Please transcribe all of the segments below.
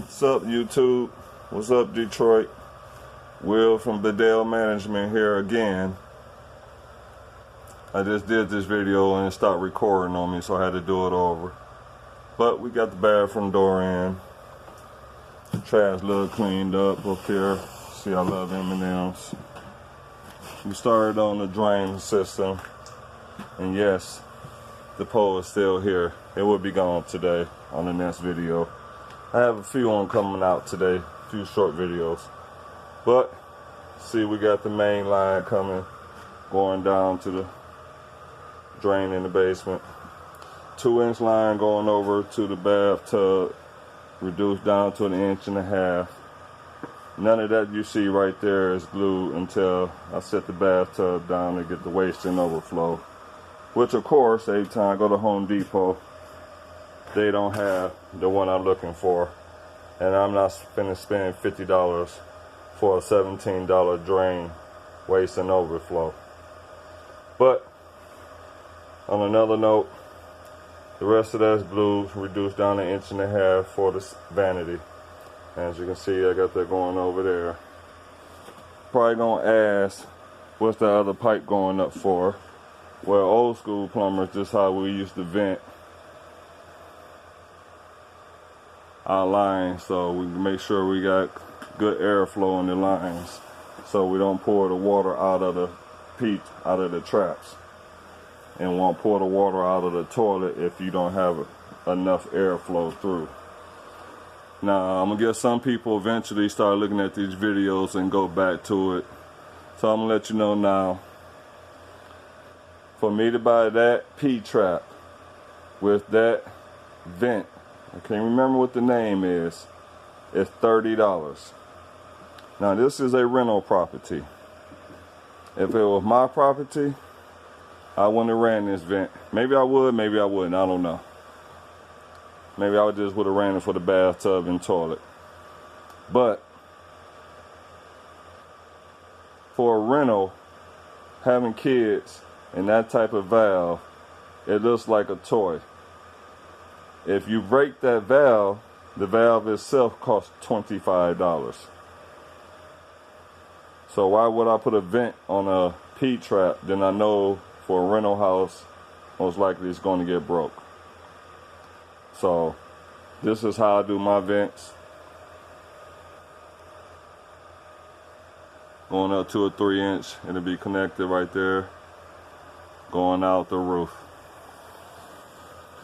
What's up, YouTube? What's up, Detroit? Will from Bedell Management here again. I just did this video and it stopped recording on me, so I had to do it over. But we got the bathroom door in. The trash a little cleaned up here. See, I love M&Ms. We started on the drain system, and yes, the pole is still here. It will be gone today on the next video. I have a few on coming out today, a few short videos. But see, we got the main line coming, going down to the drain in the basement. 2-inch line going over to the bathtub, reduced down to 1.5 inches. None of that you see right there is glued until I set the bathtub down to get the waste and overflow. Which of course, every time I go to Home Depot, they don't have the one I'm looking for. And I'm not finna spend $50 for a $17 drain, waste and overflow. But on another note, the rest of that's glue, reduced down to 1.5 inches for the vanity. As you can see, I got that going over there. Probably gonna ask, what's the other pipe going up for? Well, old school plumbers, this is how we used to vent our lines, so we can make sure we got good airflow in the lines, so we don't pour the water out of the traps, and won't pour the water out of the toilet if you don't have enough airflow through. Now, I'm gonna get some people eventually start looking at these videos and go back to it. So I'm gonna let you know now. For me to buy that P-trap with that vent, I can't remember what the name is, it's $30. Now, this is a rental property. If it was my property, I wouldn't have ran this vent. Maybe I would, maybe I wouldn't, I don't know. Maybe I just would have ran it for the bathtub and toilet. But for a rental, having kids and that type of valve, it looks like a toy. If you break that valve, the valve itself costs $25. So why would I put a vent on a P-trap? Then I know for a rental house, most likely it's going to get broke. So this is how I do my vents. Going up to a 3-inch, it'll be connected right there. Going out the roof.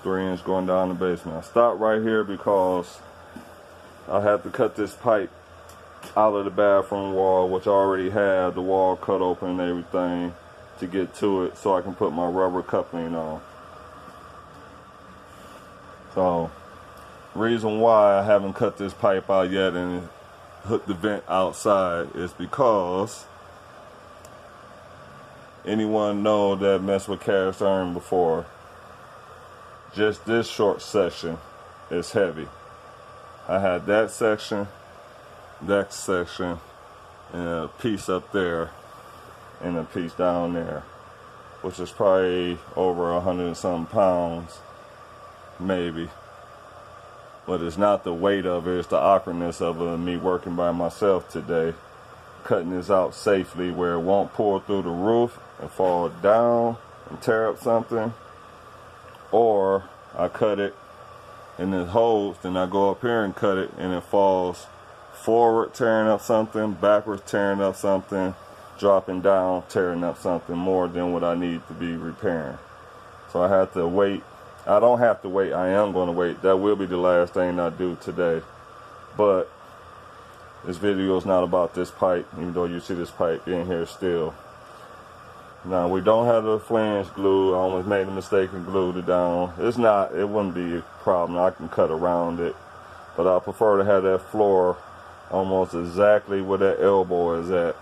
3-inch going down the basement. I stopped right here because I had to cut this pipe out of the bathroom wall, which I already had the wall cut open and everything to get to it, so I can put my rubber coupling on. So, reason why I haven't cut this pipe out yet and hooked the vent outside is because anyone know that messed with cast iron before, just this short section is heavy. I had that section, and a piece up there, and a piece down there, which is probably over 100 and some pounds, maybe. But it's not the weight of it, it's the awkwardness of me working by myself today, cutting this out safely where it won't pour through the roof and fall down and tear up something. Or I cut it and it holds, then I go up here and cut it and it falls forward, tearing up something, backwards, tearing up something, dropping down, tearing up something more than what I need to be repairing. So I have to wait. I don't have to wait, I am going to wait. That will be the last thing I do today. But this video is not about this pipe, even though you see this pipe in here still. Now, we don't have the flange glue. I almost made a mistake and glued it down. It wouldn't be a problem. I can cut around it. But I prefer to have that floor almost exactly where that elbow is at.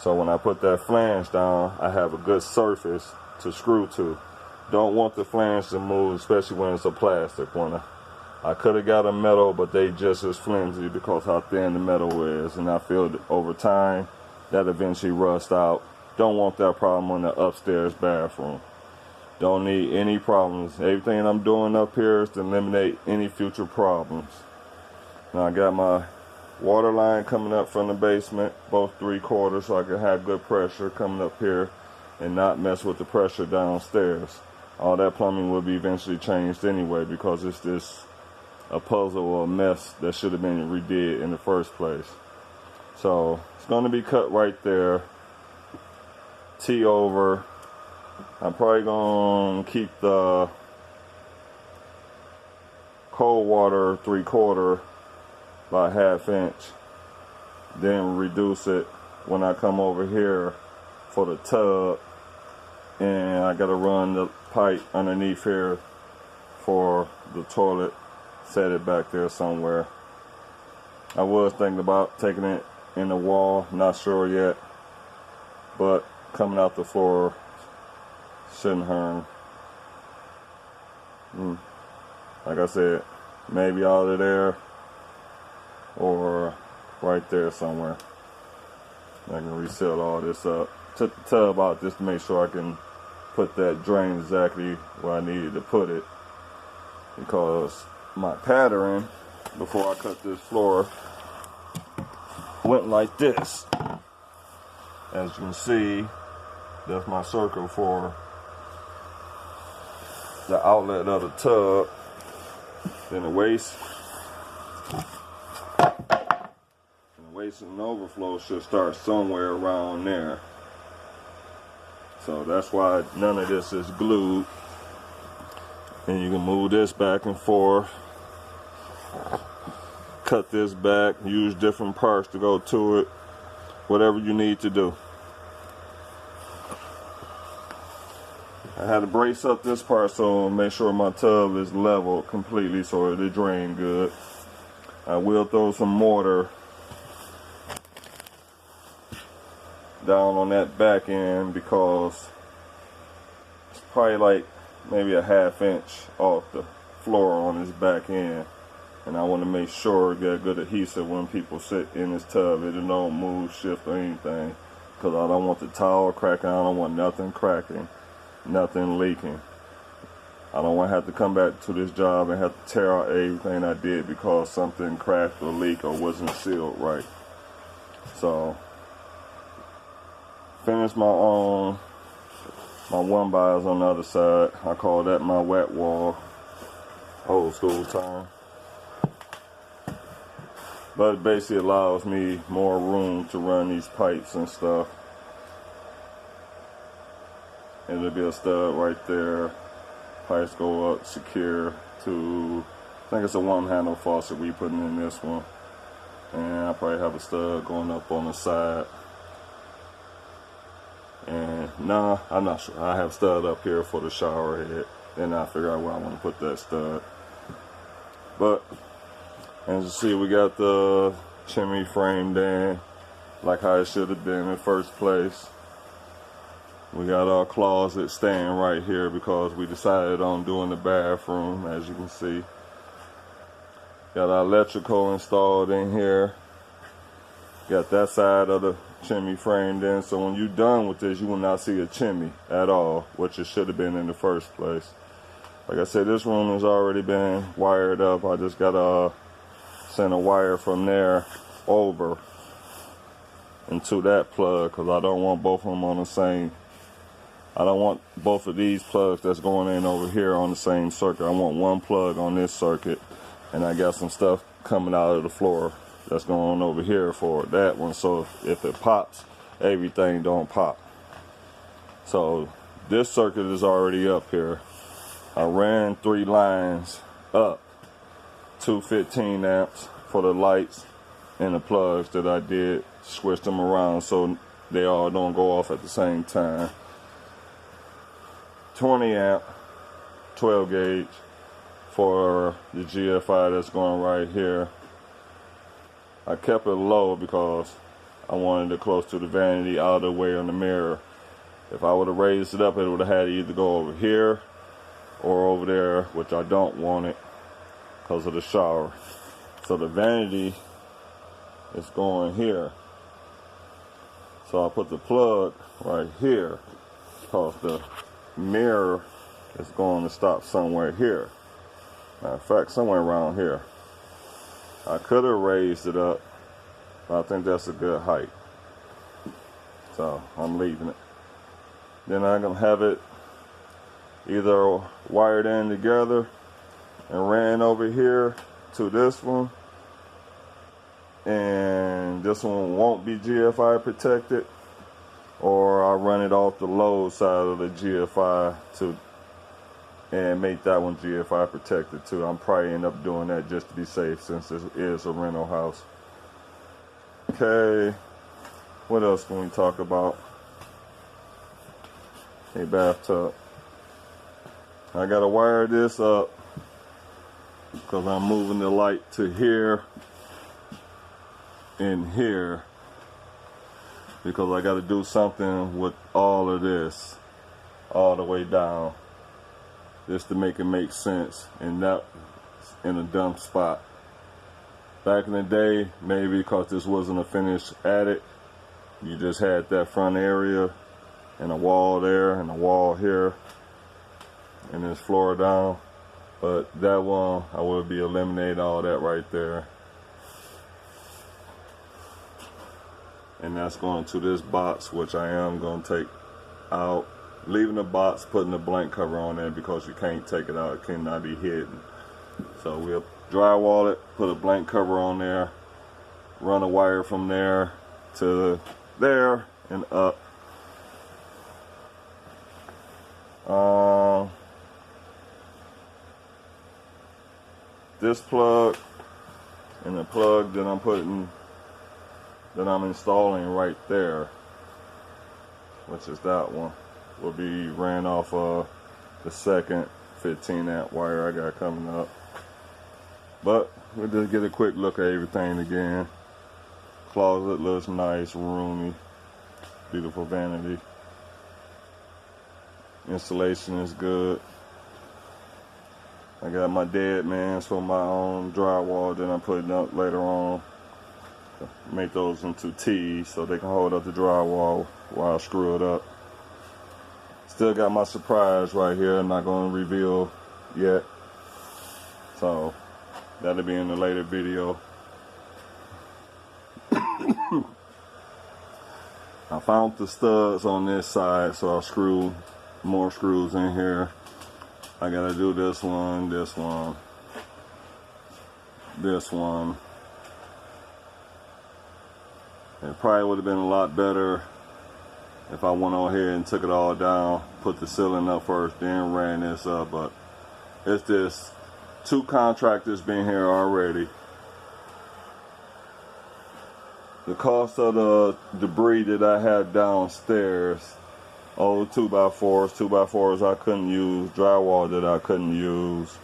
So when I put that flange down, I have a good surface to screw to. Don't want the flange to move, especially when it's a plastic one. I could have got a metal, but they just as flimsy because how thin the metal is. And I feel that over time, that eventually rusts out. Don't want that problem in the upstairs bathroom. Don't need any problems. Everything I'm doing up here is to eliminate any future problems. Now I got my water line coming up from the basement, both 3/4, so I can have good pressure coming up here and not mess with the pressure downstairs. All that plumbing will be eventually changed anyway because it's just a puzzle or a mess that should have been redid in the first place. So it's going to be cut right there. T over. I'm probably going to keep the cold water 3/4 by 1/2 inch. Then reduce it when I come over here for the tub. And I got to run the pipe underneath here for the toilet. Set it back there somewhere. I was thinking about taking it in the wall. Not sure yet. But coming out the floor shouldn't harm. Like I said, maybe out of there or right there somewhere. I can reseal all this up. Took the tub out just to make sure I can put that drain exactly where I needed to put it, because my pattern before I cut this floor went like this. As you can see, that's my circle for the outlet of the tub. Then the waste and overflow should start somewhere around there. So that's why none of this is glued. And you can move this back and forth. Cut this back. Use different parts to go to it. Whatever you need to do. I had to brace up this part so make sure my tub is level completely so it'll drain good. I will throw some mortar down on that back end because it's probably like maybe a 1/2 inch off the floor on this back end, and I want to make sure it get good adhesive when people sit in this tub. It don't move, shift, or anything, because I don't want the towel cracking. I don't want nothing cracking, nothing leaking. I don't want to have to come back to this job and have to tear out everything I did because something cracked or leaked or wasn't sealed right. So finish my one bys on the other side. I call that my wet wall, old school term. But it basically allows me more room to run these pipes and stuff. And there'll be a stud right there. Pipes go up secure to, I think it's a 1-handle faucet we putting in this one. And I probably have a stud going up on the side. And nah, I'm not sure. I have stud up here for the shower head. Then I figure out where I want to put that stud. But as you see, we got the chimney framed in like how it should have been in the first place. We got our closet staying right here because we decided on doing the bathroom, as you can see. Got our electrical installed in here. Got that side of the chimney framed in, so when you're done with this, you will not see a chimney at all, which it should have been in the first place. Like I said, this room has already been wired up. I just gotta send a wire from there over into that plug because I don't want both of them on the same. I don't want both of these plugs that's going in over here on the same circuit. I want one plug on this circuit, and I got some stuff coming out of the floor that's going over here for that one, so if it pops, everything don't pop. So this circuit is already up here. I ran 3 lines up, 2 15 amps for the lights and the plugs that I did, switched them around so they all don't go off at the same time. 20 amp 12 gauge for the GFI that's going right here. I kept it low because I wanted it close to the vanity, out of the way on the mirror. If I would have raised it up, it would have had to either go over here or over there, which I don't want it because of the shower. So the vanity is going here. So I put the plug right here because the mirror is going to stop somewhere here. Matter of fact, somewhere around here. I could have raised it up, but I think that's a good height. So I'm leaving it. Then I'm going to have it either wired in together and ran over here to this one. And this one won't be GFI protected. Or I'll run it off the low side of the GFI and make that one GFI protected too. I'm probably end up doing that just to be safe since this is a rental house. Okay, what else can we talk about? A bathtub. I gotta wire this up because I'm moving the light to here and here because I gotta do something with all of this all the way down just to make it make sense, and not in a dumb spot. Back in the day, maybe because this wasn't a finished attic, you just had that front area and a wall there and a wall here and this floor down. But that one, I would be eliminating all that right there. And that's going to this box, which I am going to take out. Leaving the box, putting the blank cover on there because you can't take it out. It cannot be hidden. So we'll drywall it, put a blank cover on there, run a wire from there to there and up. This plug and the plug that I'm installing right there, which is that one, will be ran off of the second 15 amp wire I got coming up. But we'll just get a quick look at everything again. Closet looks nice, roomy, beautiful vanity. Installation is good. I got my dead mans for my own drywall that I'm putting up later on. Make those into T's so they can hold up the drywall while I screw it up. Still got my surprise right here. I'm not going to reveal yet. So that'll be in a later video. I found the studs on this side, so I'll screw more screws in here. I gotta do this one, this one, this one. It probably would have been a lot better if I went on here and took it all down, put the ceiling up first, then ran this up. But it's just two contractors been here already. The cost of the debris that I had downstairs, old 2x4s I couldn't use, drywall that I couldn't use.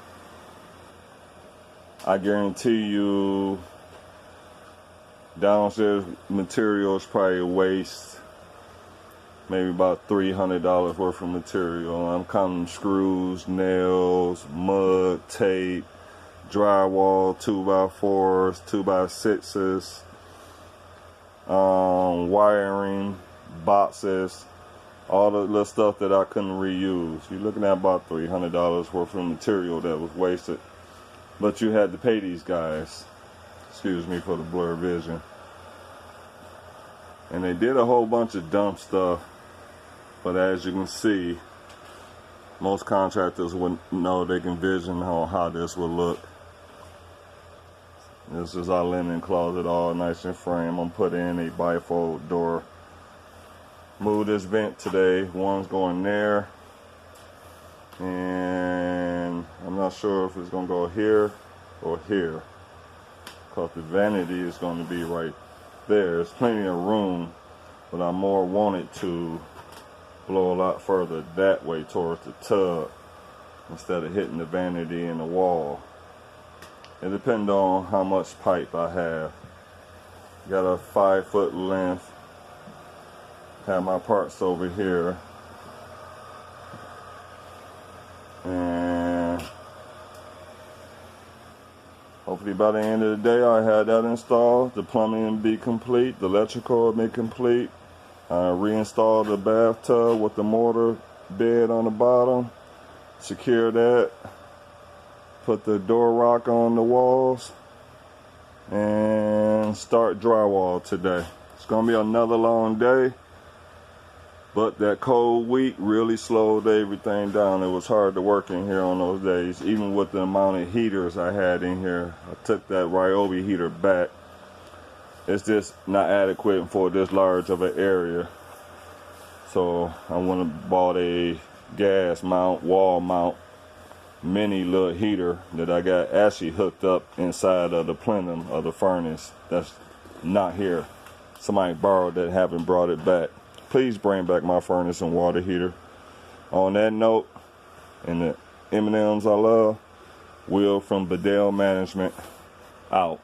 I guarantee you downstairs material is probably a waste. Maybe about $300 worth of material. I'm counting screws, nails, mud, tape, drywall, 2x4s, 2x6s, wiring, boxes, all the little stuff that I couldn't reuse. You're looking at about $300 worth of material that was wasted. But you had to pay these guys. Excuse me for the blurred vision. And they did a whole bunch of dumb stuff. But as you can see, most contractors would know, they can vision on how this will look. This is our linen closet, all nice and frame. I'm putting in a bifold door. Move this vent today. One's going there. And I'm not sure if it's going to go here or here, because the vanity is going to be right there. There's plenty of room, but I more want it to blow a lot further that way towards the tub instead of hitting the vanity in the wall. It depends on how much pipe I have. Got a 5-foot length. Have my parts over here. And hopefully by the end of the day I had that installed. The plumbing will be complete. The electrical will be complete. Reinstall the bathtub with the mortar bed on the bottom. Secure that. Put the door rock on the walls. and start drywall today. It's gonna be another long day, but that cold week really slowed everything down. It was hard to work in here on those days, even with the amount of heaters I had in here. I took that Ryobi heater back. It's just not adequate for this large of an area. So I went and bought a gas mount, wall mount, mini little heater that I got actually hooked up inside of the plenum of the furnace. That's not here. Somebody borrowed that, haven't brought it back. Please bring back my furnace and water heater. On that note, and the M&Ms I love, Will from Bedell Management, out.